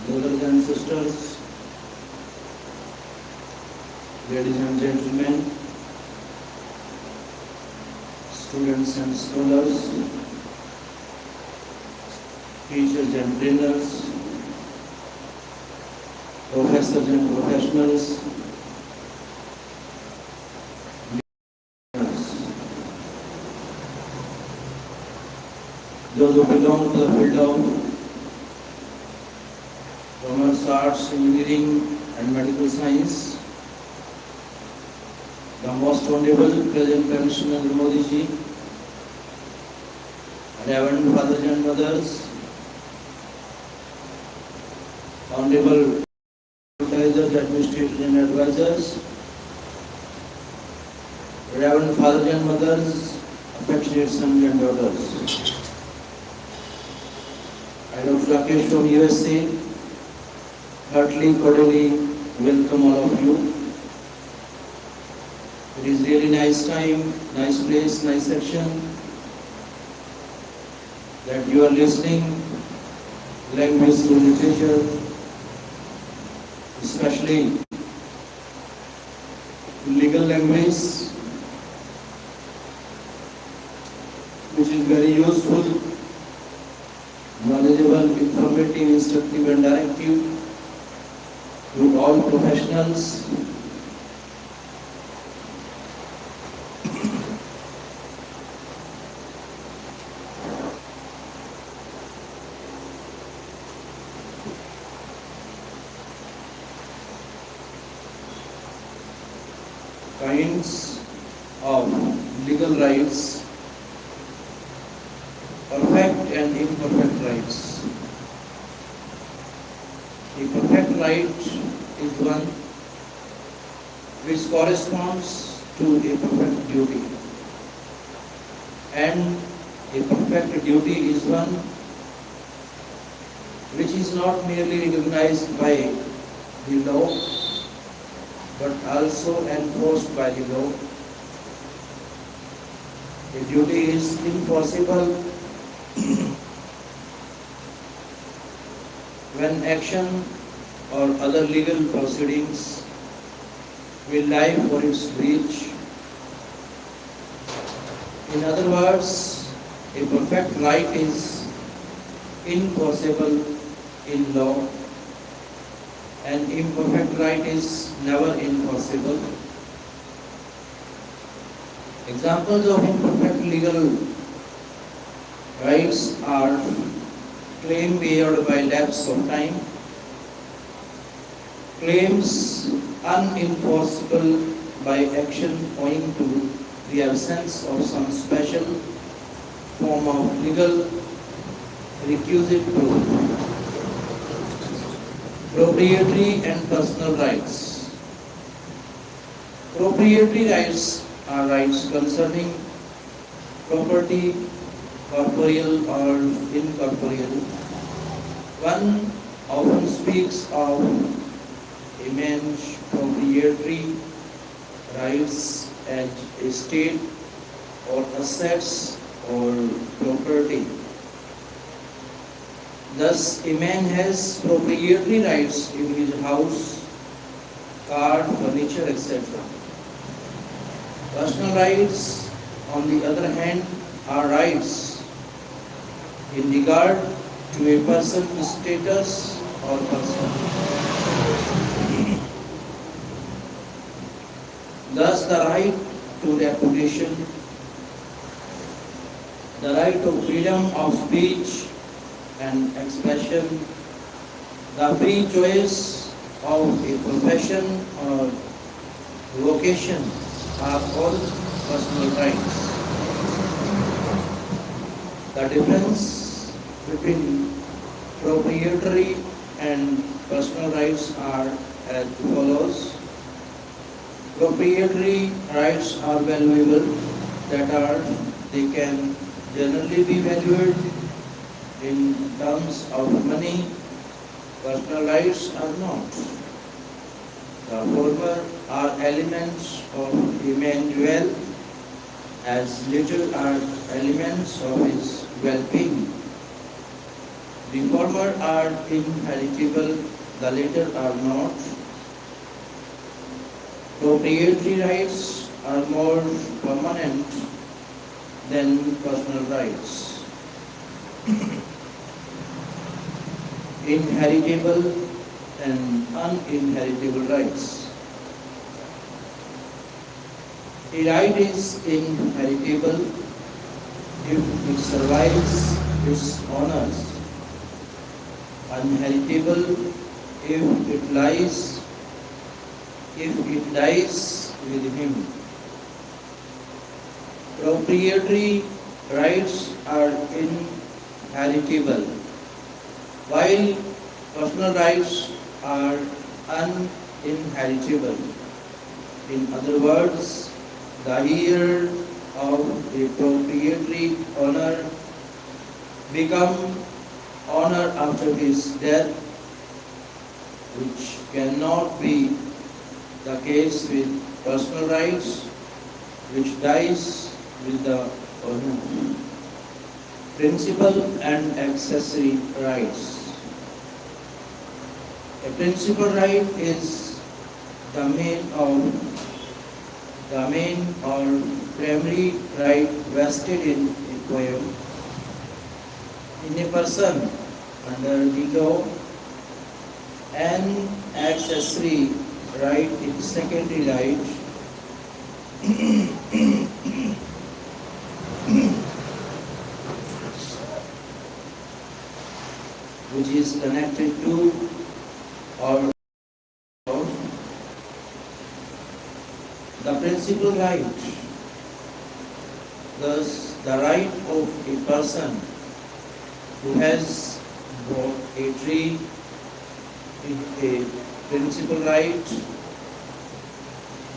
brothers and sisters, ladies and gentlemen, students and scholars, teachers and trainers, professors and professionals, those who belong to the field of commerce, arts, engineering and medical science, the most honorable President Commissioner Modi ji, Reverend fathers and mothers, honorable advisors, administrators and advisors, Reverend fathers and mothers, affectionate sons and daughters. I, Dr. Rakesh from USA, heartily, cordially welcome all of you. It is really nice time, nice place, nice section that you are listening language through literature, especially legal language, which is very useful, knowledgeable, informative, instructive and directive to all professionals. Kinds of legal rights, perfect and imperfect rights. A perfect right is one which corresponds to a perfect duty, and a perfect duty is one which is not merely recognized by the law but also enforced by the law. A duty is impossible when action or other legal proceedings will lie for its breach. In other words, a perfect right is impossible in law, and imperfect right is never impossible. Examples of imperfect legal rights are claim waived by lapse of time, claims unenforceable by action owing to the absence of some special form of legal requisite proof. Proprietary and personal rights. Proprietary rights are rights concerning property, corporeal or incorporeal. One often speaks of immense proprietary rights as estate or assets or property. Thus, a man has proprietary rights in his house, car, furniture, etc. Personal rights, on the other hand, are rights in regard to a person's status or person. Thus, the right to reputation, the right to freedom of speech and expression, the free choice of a profession or vocation are all personal rights. The difference between proprietary and personal rights are as follows. Proprietary rights are valuable, they can generally be valued in terms of money. Personal rights are not. The former are elements of a man's wealth, as little are elements of his well-being. The former are inheritable, the latter are not. Proprietary rights are more permanent than personal rights. Inheritable and uninheritable rights. A right is inheritable if it survives its owners, unheritable if it dies with him. Proprietary rights are inheritable, while personal rights are uninheritable. In other words, the heir of a proprietary owner become owner after his death, which cannot be the case with personal rights, which dies with the owner. Principal and accessory rights. A principal right is the main or primary right vested in a person under the law. An accessory right is secondary right which is connected to or the principal right. Thus, the right of a person who has bought a tree is a principal right,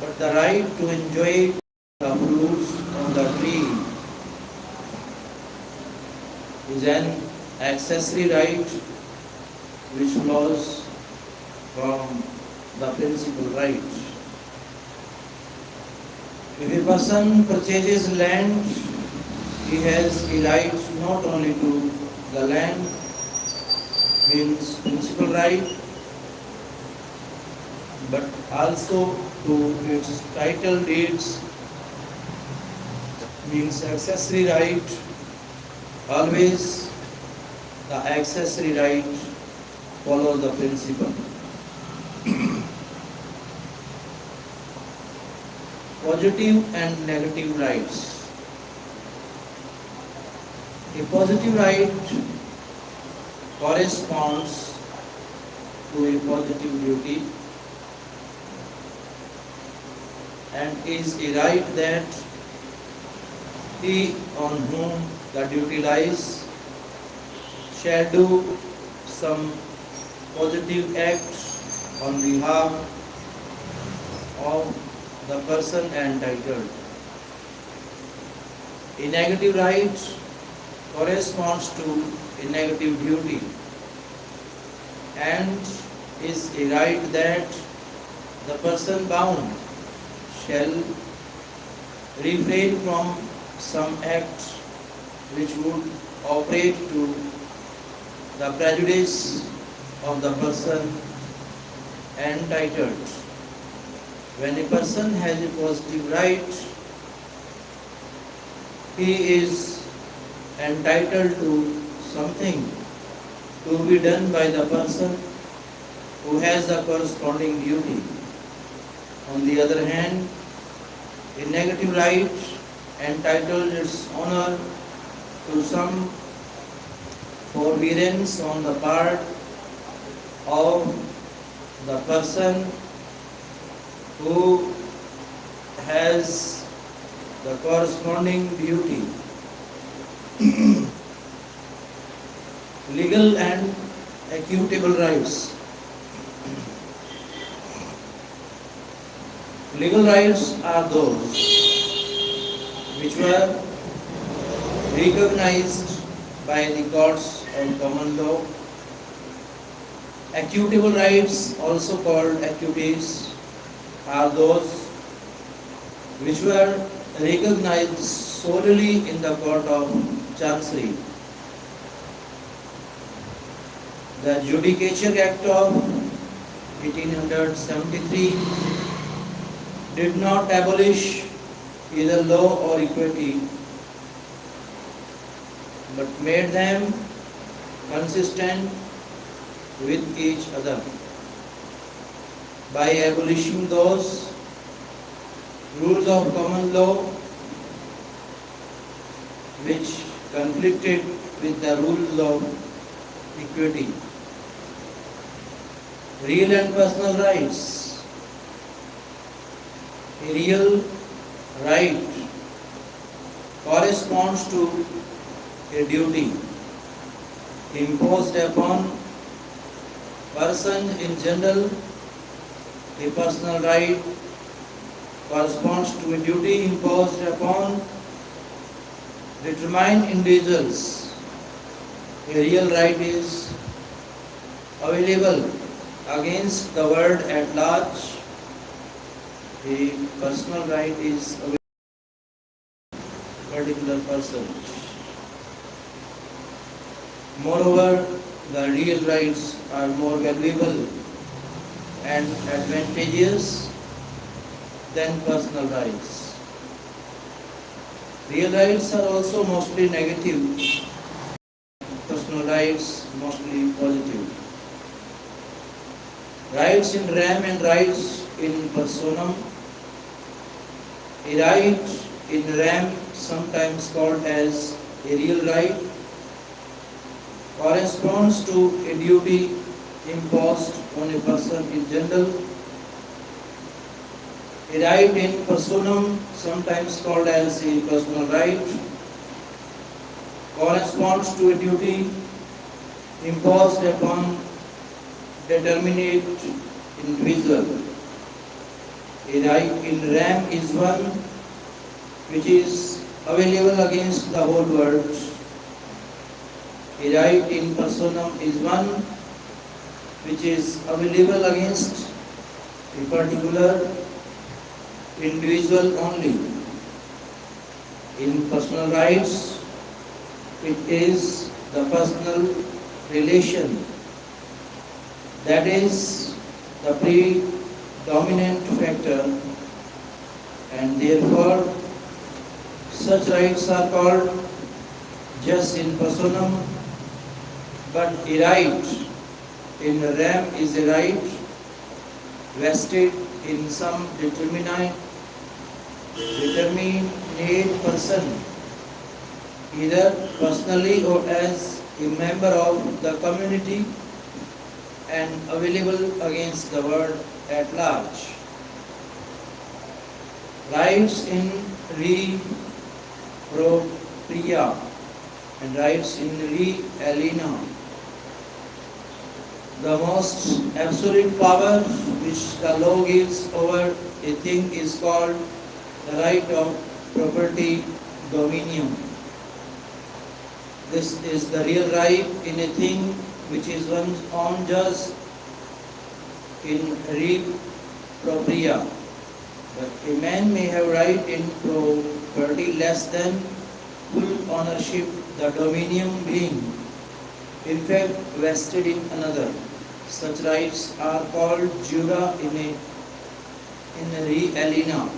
but the right to enjoy the fruits of the tree is an accessory right which flows from the principal right. If a person purchases land, he has a right not only to the land, means principal right, but also to its title deeds, means accessory right. Always the accessory right follows the principal. Positive and negative rights. A positive right corresponds to a positive duty and is a right that he on whom the duty lies shall do some positive act on behalf of the person entitled. A negative right corresponds to a negative duty and is a right that the person bound shall refrain from some act which would operate to the prejudice of the person entitled. When a person has a positive right, he is entitled to something to be done by the person who has the corresponding duty. On the other hand, a negative right entitles its owner to some forbearance on the part of the person who has the corresponding duty. Legal and equitable rights. Legal rights are those which were recognized by the courts of common law. Equitable rights, also called equities, are those which were recognized solely in the court of chancery. The Judicature Act of 1873 did not abolish either law or equity, but made them consistent with each other. By abolishing those rules of common law which conflicted with the rules of equity. Real and personal rights. A real right corresponds to a duty imposed upon person in general. A personal right corresponds to a duty imposed upon determined individuals. A real right is available against the world at large. A personal right is available to a particular person. Moreover, the real rights are more valuable and advantageous than personal rights. Real rights are also mostly negative, personal rights mostly positive. Rights in rem and rights in personam. A right in rem, sometimes called as a real right, corresponds to a duty imposed on a person in general. A right in personam, sometimes called as a personal right, corresponds to a duty imposed upon determinate individual. A right in rem is one which is available against the whole world. A right in personam is one which is available against a particular individual only. In personal rights, it is the personal relation that is the predominant factor, and therefore such rights are called jus in personam. But a right in rem is a right vested in some determinate person, either personally or as a member of the community, and available against the world at large. Rights in re propria and rights in re aliena. The most absolute power which the law gives over a thing is called the right of property dominium. This is the real right in a thing which is one's own just in re propria. But a man may have right in property less than full ownership, the dominium being in fact vested in another. Such rights are called jura in re aliena.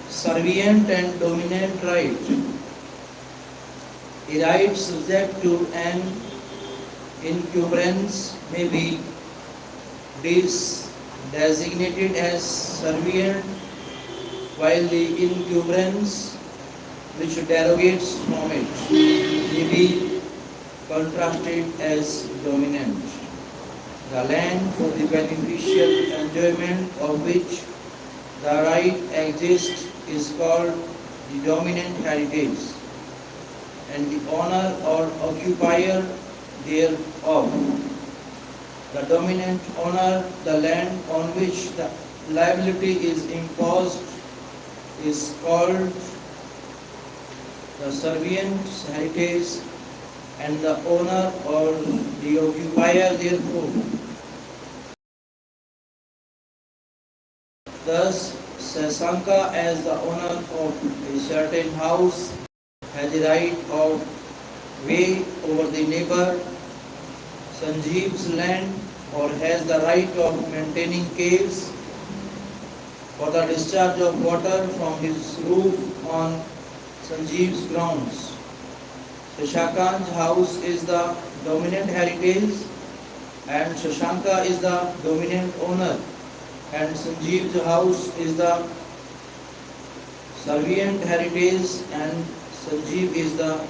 Servient and dominant right. A right subject to an incumbrance may be designated as servient, while the incumbrance which derogates from it may be contrasted as dominant. The land for the beneficial enjoyment of which the right exists is called the dominant heritage, and the owner or occupier thereof. The dominant owner, the land on which the liability is imposed, is called the servient's heritage, and the owner or the occupier therefore. Thus, Sasanka, as the owner of a certain house, has the right of way over the neighbor. Sanjeev's land or has the right of maintaining caves for the discharge of water from his roof on Sanjeev's grounds. Shashanka's house is the dominant heritage and Shashanka is the dominant owner and Sanjeev's house is the servient heritage and Sanjeev is the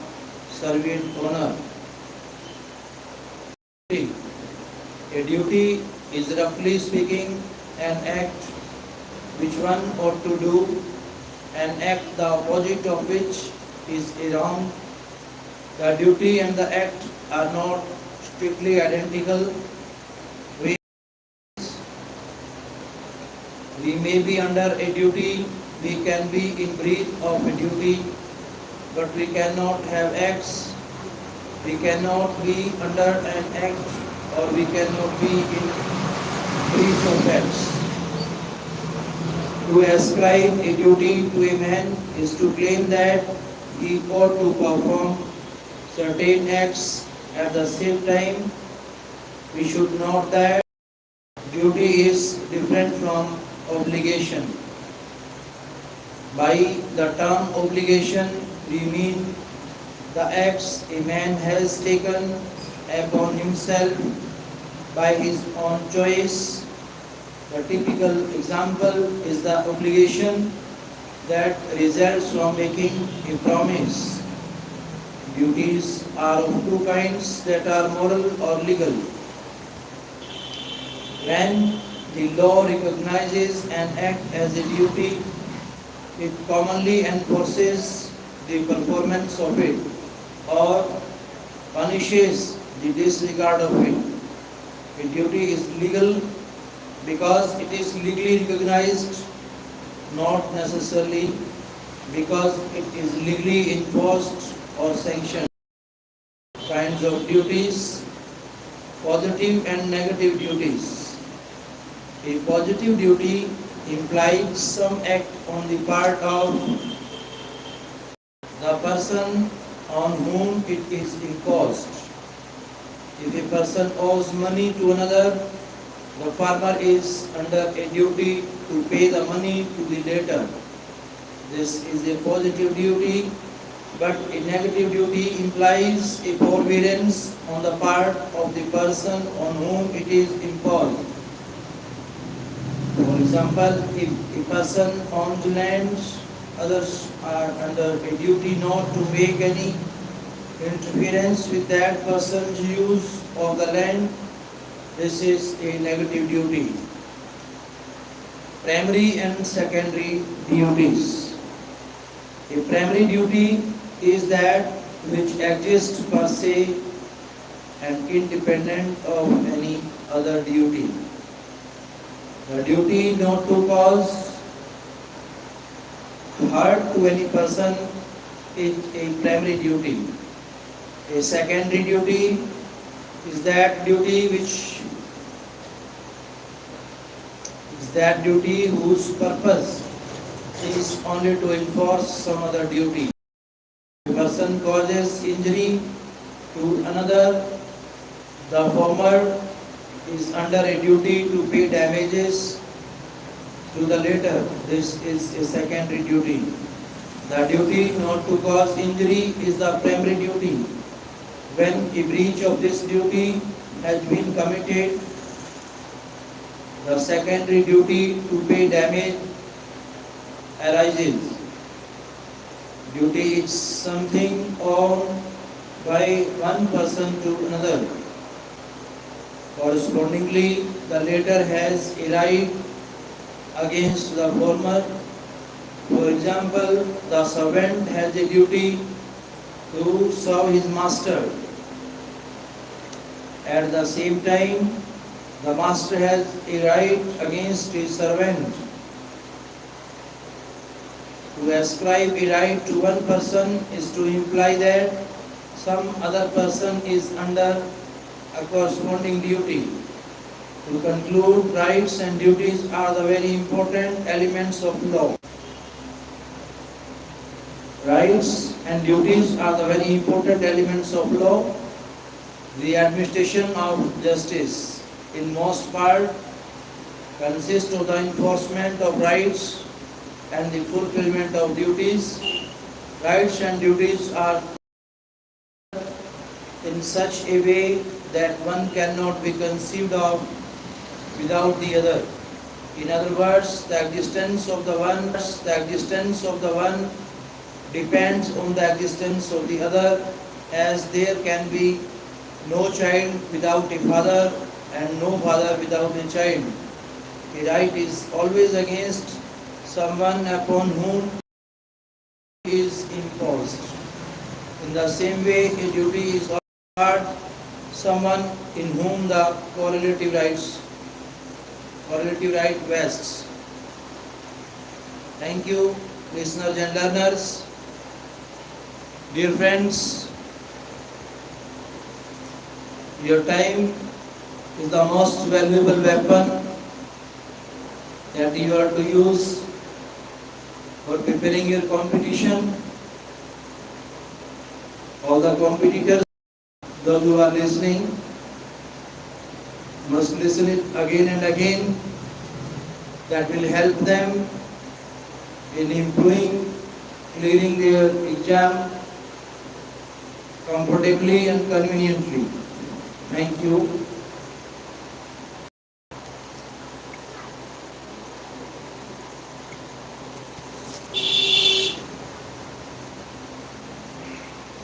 servient owner. A duty is roughly speaking an act which one ought to do, an act the opposite of which is a wrong. The duty and the act are not strictly identical. We may be under a duty, we can be in breach of a duty, but we cannot have acts. We cannot be under an act or we cannot be in breach of acts. To ascribe a duty to a man is to claim that he ought to perform certain acts. At the same time, we should note that duty is different from obligation. By the term obligation, we mean the acts a man has taken upon himself by his own choice. The typical example is the obligation that results from making a promise. Duties are of two kinds that are moral or legal. When the law recognizes an act as a duty, it commonly enforces the performance of it or punishes the disregard of it. A duty is legal because it is legally recognized, not necessarily because it is legally enforced or sanctioned. Kinds of duties: positive and negative duties. A positive duty implies some act on the part of the person on whom it is imposed. If a person owes money to another, the farmer is under a duty to pay the money to the debtor. This is a positive duty, but a negative duty implies a forbearance on the part of the person on whom it is imposed. For example, if a person owns land, others are under a duty not to make any interference with that person's use of the land. This is a negative duty. Primary and secondary duties. A primary duty is that which exists per se and independent of any other duty. The duty not to cause hurt to any person is a primary duty. A secondary duty is that duty whose purpose is only to enforce some other duty. If a person causes injury to another, the former is under a duty to pay damages to the latter. This is a secondary duty. The duty not to cause injury is the primary duty. When a breach of this duty has been committed, the secondary duty to pay damage arises. Duty is something owed by one person to another. Correspondingly, the latter has a right against the former. For example, the servant has a duty to serve his master. At the same time, the master has a right against his servant. To ascribe a right to one person is to imply that some other person is under a corresponding duty. To conclude, rights and duties are the very important elements of law. Rights and duties are the very important elements of law. The administration of justice, in most part, consists of the enforcement of rights and the fulfillment of duties. Rights and duties are in such a way that one cannot be conceived of without the other. In other words, the existence of the one depends on the existence of the other, as there can be no child without a father and no father without a child. A right is always against someone upon whom is imposed. In the same way, a duty is toward someone in whom the correlative right vests. Thank you, listeners and learners. Dear friends, your time is the most valuable weapon that you are to use for preparing your competition. All the competitors, those who are listening, must listen it again and again. That will help them in improving, clearing their exam comfortably and conveniently. Thank you.